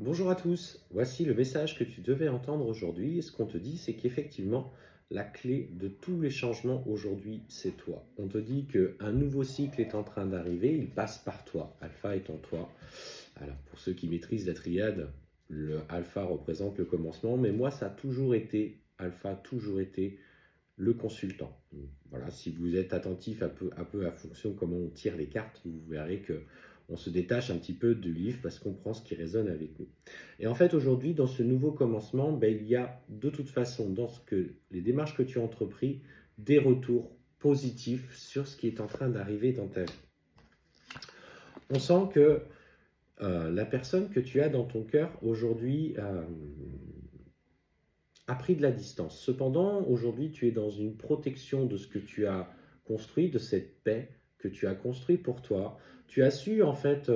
Bonjour à tous, voici le message que tu devais entendre aujourd'hui. Et ce qu'on te dit, c'est qu'effectivement, la clé de tous les changements aujourd'hui, c'est toi. On te dit qu'un nouveau cycle est en train d'arriver, il passe par toi. Alpha est en toi. Alors, pour ceux qui maîtrisent la triade, le alpha représente le commencement, mais moi, ça a toujours été, alpha a toujours été le consultant. Voilà, si vous êtes attentif un peu à fonction comment on tire les cartes, vous verrez que on se détache un petit peu du livre parce qu'on prend ce qui résonne avec nous. Et en fait, aujourd'hui, dans ce nouveau commencement, il y a de toute façon, dans les démarches que tu as entreprises, des retours positifs sur ce qui est en train d'arriver dans ta vie. On sent que la personne que tu as dans ton cœur aujourd'hui a pris de la distance. Cependant, aujourd'hui, tu es dans une protection de ce que tu as construit, de cette paix que tu as construit pour toi. Tu as su en fait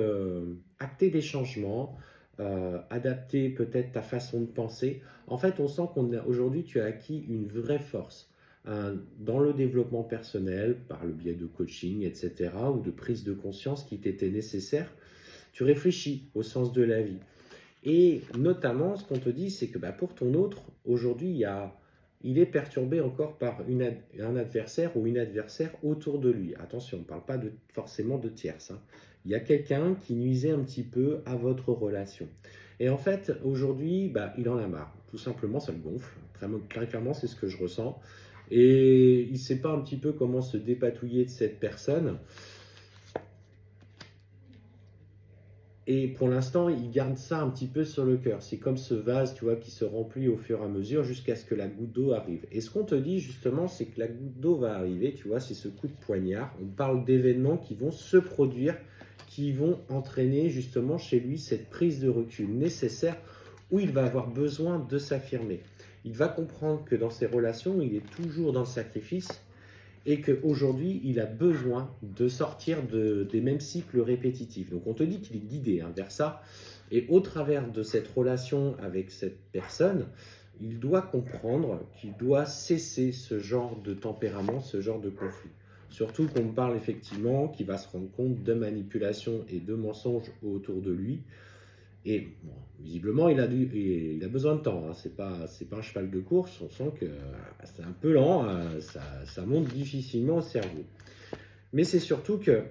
acter des changements, adapter peut-être ta façon de penser. En fait, on sent qu'aujourd'hui, tu as acquis une vraie force dans le développement personnel, par le biais de coaching, etc., ou de prise de conscience qui t'était nécessaire. Tu réfléchis au sens de la vie. Et notamment, ce qu'on te dit, c'est que pour ton autre, aujourd'hui, il est perturbé encore par un adversaire ou une adversaire autour de lui. Attention, on ne parle pas forcément de tierce, hein. Il y a quelqu'un qui nuisait un petit peu à votre relation. Et en fait, aujourd'hui, il en a marre. Tout simplement, ça le gonfle. Très clairement, c'est ce que je ressens. Et il ne sait pas un petit peu comment se dépatouiller de cette personne. Et pour l'instant, il garde ça un petit peu sur le cœur. C'est comme ce vase, tu vois, qui se remplit au fur et à mesure jusqu'à ce que la goutte d'eau arrive. Et ce qu'on te dit justement, c'est que la goutte d'eau va arriver, tu vois, c'est ce coup de poignard. On parle d'événements qui vont se produire, qui vont entraîner justement chez lui cette prise de recul nécessaire où il va avoir besoin de s'affirmer. Il va comprendre que dans ses relations, il est toujours dans le sacrifice et qu'aujourd'hui, il a besoin de sortir des mêmes cycles répétitifs. Donc on te dit qu'il est guidé vers ça, et au travers de cette relation avec cette personne, il doit comprendre qu'il doit cesser ce genre de tempérament, ce genre de conflit. Surtout qu'on me parle effectivement qu'il va se rendre compte de manipulation et de mensonges autour de lui. Et bon, visiblement, il a besoin de temps, hein. C'est pas un cheval de course. On sent que c'est un peu lent, ça monte difficilement au cerveau. Mais c'est surtout que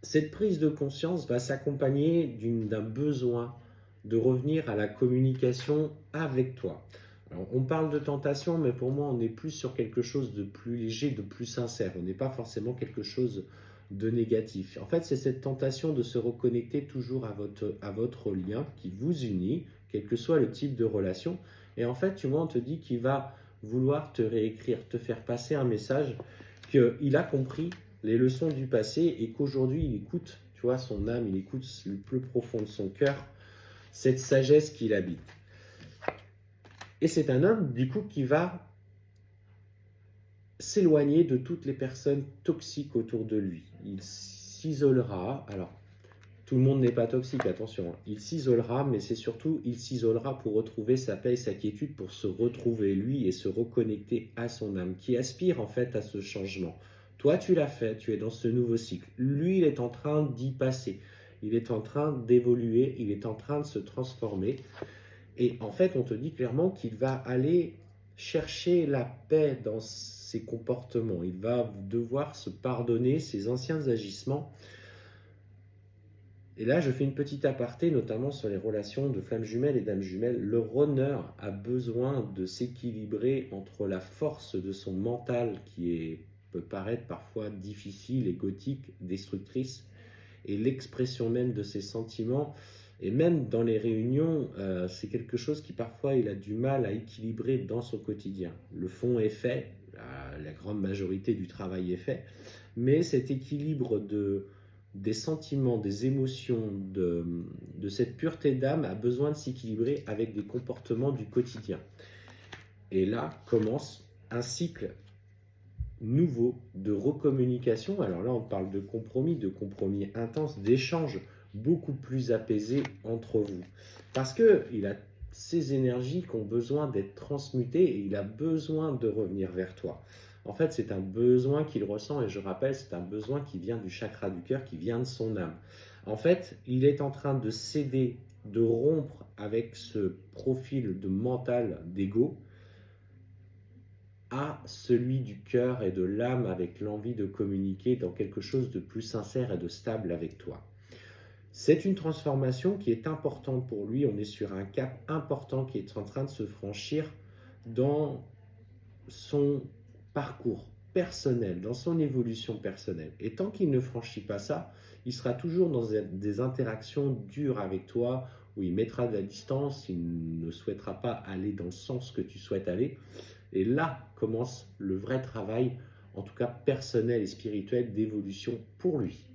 cette prise de conscience va s'accompagner d'un besoin de revenir à la communication avec toi. Alors, on parle de tentation, mais pour moi, on est plus sur quelque chose de plus léger, de plus sincère. On n'est pas forcément quelque chose de négatif. En fait, c'est cette tentation de se reconnecter toujours à votre lien qui vous unit, quel que soit le type de relation. Et en fait, tu vois, on te dit qu'il va vouloir te réécrire, te faire passer un message qu'il a compris les leçons du passé et qu'aujourd'hui, il écoute, tu vois, son âme, il écoute le plus profond de son cœur, cette sagesse qu'il habite. Et c'est un homme, du coup, qui va s'éloigner de toutes les personnes toxiques autour de lui. Il s'isolera. Alors, tout le monde n'est pas toxique, attention, hein. Il s'isolera, mais c'est surtout, il s'isolera pour retrouver sa paix et sa quiétude, pour se retrouver lui et se reconnecter à son âme, qui aspire en fait à ce changement. Toi, tu l'as fait, tu es dans ce nouveau cycle. Lui, il est en train d'y passer. Il est en train d'évoluer, il est en train de se transformer. Et en fait, on te dit clairement qu'il va aller chercher la paix dans ses comportements. Il va devoir se pardonner ses anciens agissements. Et là, je fais une petite aparté, notamment sur les relations de flammes jumelles et d'âmes jumelles. Le runner a besoin de s'équilibrer entre la force de son mental, peut paraître parfois difficile, égotique, destructrice, et l'expression même de ses sentiments. Et même dans les réunions, c'est quelque chose qui parfois il a du mal à équilibrer dans son quotidien. Le fond est fait, la grande majorité du travail est fait, mais cet équilibre des sentiments, des émotions, de cette pureté d'âme a besoin de s'équilibrer avec des comportements du quotidien. Et là commence un cycle nouveau de recommunication. Alors là, on parle de compromis intenses, d'échanges beaucoup plus apaisés entre vous. Parce qu'il a ces énergies qui ont besoin d'être transmutées et il a besoin de revenir vers toi. En fait, c'est un besoin qu'il ressent et je rappelle, c'est un besoin qui vient du chakra du cœur, qui vient de son âme. En fait, il est en train de céder de rompre avec ce profil de mental d'ego à celui du cœur et de l'âme avec l'envie de communiquer dans quelque chose de plus sincère et de stable avec toi. C'est une transformation qui est importante pour lui. On est sur un cap important qui est en train de se franchir dans son parcours personnel, dans son évolution personnelle. Et tant qu'il ne franchit pas ça, il sera toujours dans des interactions dures avec toi, où il mettra de la distance, il ne souhaitera pas aller dans le sens que tu souhaites aller. Et là commence le vrai travail, en tout cas personnel et spirituel, d'évolution pour lui.